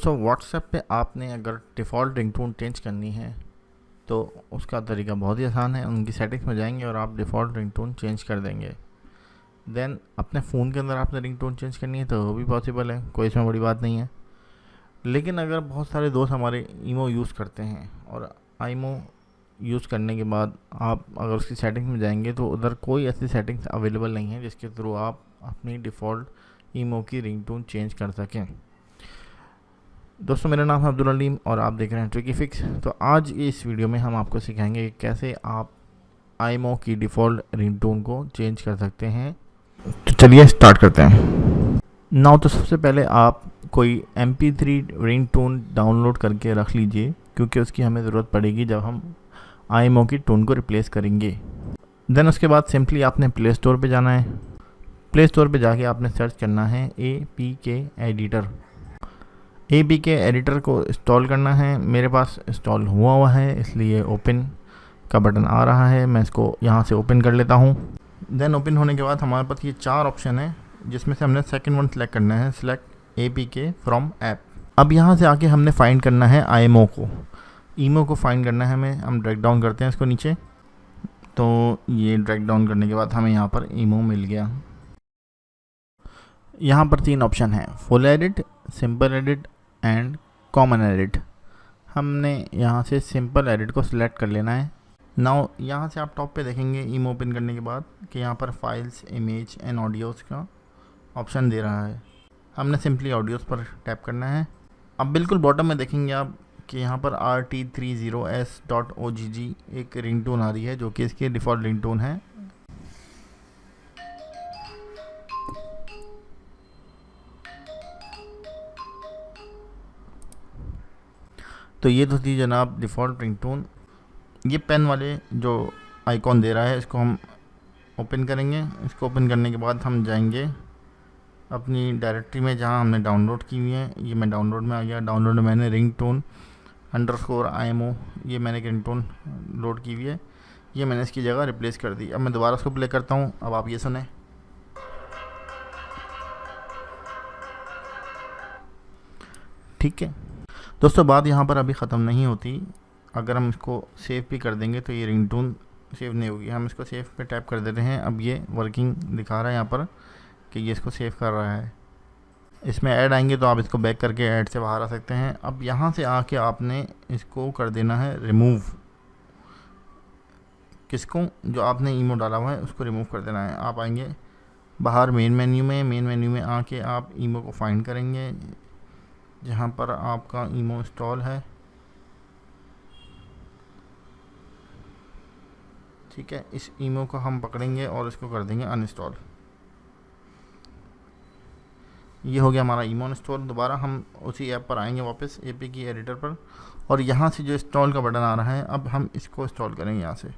दोस्तों व्हाट्सएप पे आपने अगर डिफ़ॉल्ट रिंगटोन चेंज करनी है तो उसका तरीका बहुत ही आसान है। उनकी सेटिंग्स में जाएंगे और आप डिफ़ॉल्ट रिंगटोन चेंज कर देंगे। देन अपने फ़ोन के अंदर आपने रिंगटोन चेंज करनी है तो वो भी पॉसिबल है, कोई इसमें बड़ी बात नहीं है। लेकिन अगर बहुत सारे दोस्त हमारे ईमो यूज़ करते हैं और आईमो यूज़ करने के बाद आप अगर उसकी सेटिंग्स में जाएंगे तो उधर कोई ऐसी सेटिंग्स अवेलेबल नहीं है जिसके थ्रू आप अपनी डिफ़ॉल्ट ईमो की रिंगटोन चेंज कर सकें। दोस्तों मेरा नाम है अब्दुल अलीम और आप देख रहे हैं ट्रिकी फिक्स। तो आज इस वीडियो में हम आपको सिखाएंगे कि कैसे आप आईमो की डिफ़ॉल्ट रिंगटोन को चेंज कर सकते हैं। तो चलिए स्टार्ट करते हैं। नाउ तो सबसे पहले आप कोई MP3 रिंगटोन डाउनलोड करके रख लीजिए, क्योंकि उसकी हमें ज़रूरत पड़ेगी जब हम आईमो की टोन को रिप्लेस करेंगे। देन उसके बाद सिंपली आपने प्ले स्टोर पे जाना है। प्ले स्टोर पे जाके आपने सर्च करना है APK एडिटर। APK एडिटर को इंस्टॉल करना है। मेरे पास इंस्टॉल हुआ है, इसलिए ओपन का बटन आ रहा है। मैं इसको यहाँ से ओपन कर लेता हूँ। देन ओपन होने के बाद हमारे पास ये 4 ऑप्शन है, जिसमें से हमने सेकंड वन सेलेक्ट करना है, सेलेक्ट APK फ्रॉम ऐप। अब यहाँ से आके हमने फाइंड करना है आईमो को, ईमो को फाइंड करना है हमें। हम ड्रैग डाउन करते हैं इसको नीचे, तो ये ड्रैग डाउन करने के बाद हमें यहाँ पर ईमो मिल गया। यहाँ पर 3 ऑप्शन है, full edit, simple edit and common edit. हमने यहाँ से सिंपल एडिट को सिलेक्ट कर लेना है। नाउ यहाँ से आप टॉप पे देखेंगे ईमो ओपन करने के बाद कि यहाँ पर फाइल्स, इमेज एंड ऑडियोज़ का ऑप्शन दे रहा है। हमने सिंपली ऑडियोज़ पर टैप करना है। अब बिल्कुल बॉटम में देखेंगे आप कि यहाँ पर RT30s.OGG एक रिंगटोन आ रही है, जो कि इसकी डिफ़ॉल्ट रिंगटोन है। तो ये तो थी जनाब डिफ़ॉल्ट रिंगटोन। ये पेन वाले जो आइकॉन दे रहा है, इसको हम ओपन करेंगे। इसको ओपन करने के बाद हम जाएंगे अपनी डायरेक्टरी में जहाँ हमने डाउनलोड की हुई है। ये मैं डाउनलोड में आ गया। डाउनलोड में मैंने रिंगटोन _IMO ये मैंने एक रिंगटोन लोड की हुई है। ये मैंने इसकी जगह रिप्लेस कर दी। अब मैं दोबारा उसको प्ले करता हूँ। अब आप ये सुने, ठीक है दोस्तों। बात यहाँ पर अभी ख़त्म नहीं होती। अगर हम इसको सेव भी कर देंगे तो ये रिंगटोन सेव नहीं होगी। हम इसको सेव पे टैप कर देते हैं। अब ये वर्किंग दिखा रहा है यहाँ पर कि ये इसको सेव कर रहा है। इसमें ऐड आएंगे तो आप इसको बैक करके ऐड से बाहर आ सकते हैं। अब यहाँ से आके आपने इसको कर देना है रिमूव। किसको? जो आपने ईमो डाला हुआ है उसको रिमूव कर देना है। आप आएंगे बाहर मेन मेन्यू में आके आप ईमो को फाइंड करेंगे जहाँ पर आपका ईमो इंस्टॉल है, ठीक है। इस ईमो को हम पकड़ेंगे और इसको कर देंगे अनइंस्टॉल। ये हो गया हमारा ईमो इंस्टॉल। दोबारा हम उसी ऐप पर आएंगे वापस APK एडिटर पर, और यहाँ से जो इंस्टॉल का बटन आ रहा है, अब हम इसको इंस्टॉल करेंगे। यहाँ से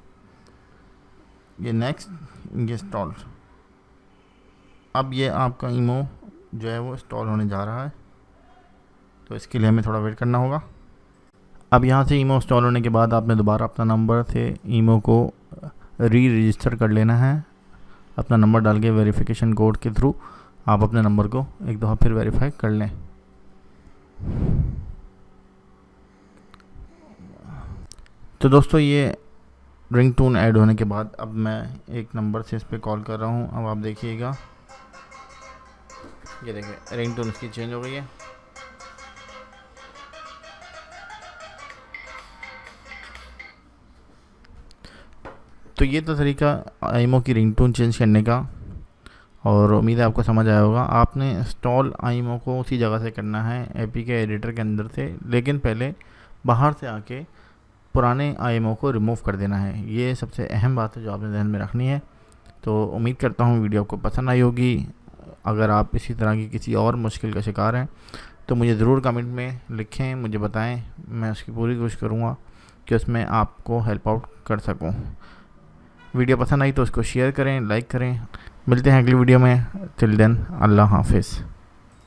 ये नेक्स्ट, ये इंस्टॉल। अब ये आपका ईमो जो है वो इंस्टॉल होने जा रहा है, तो इसके लिए हमें थोड़ा वेट करना होगा। अब यहाँ से ईमो इंस्टॉल होने के बाद आपने दोबारा अपना नंबर से ईमो को रजिस्टर कर लेना है। अपना नंबर डाल के वेरिफिकेशन कोड के थ्रू आप अपने नंबर को एक दफ़ा फिर वेरीफाई कर लें। तो दोस्तों ये रिंगटोन ऐड होने के बाद अब मैं एक नंबर से इस पर कॉल कर रहा हूँ। अब आप देखिएगा, ये देखिए रिंगटोन इसकी चेंज हो गई है। तो ये तो तरीका आईमो की रिंगटोन चेंज करने का, और उम्मीद है आपको समझ आया होगा। आपने इंस्टॉल आईमो को उसी जगह से करना है APK एडिटर के अंदर से, लेकिन पहले बाहर से आके पुराने आईमो को रिमूव कर देना है। ये सबसे अहम बात है जो आपने ध्यान में रखनी है। तो उम्मीद करता हूँ वीडियो आपको पसंद आई होगी। अगर आप इसी तरह की किसी और मुश्किल का शिकार हैं तो मुझे ज़रूर कमेंट में लिखें, मुझे बताएं। मैं उसकी पूरी कोशिश करूँगा कि उसमें आपको हेल्प आउट कर सकूँ। वीडियो पसंद आई तो उसको शेयर करें, लाइक करें। मिलते हैं अगली वीडियो में। टिल देन अल्लाह हाफिज़।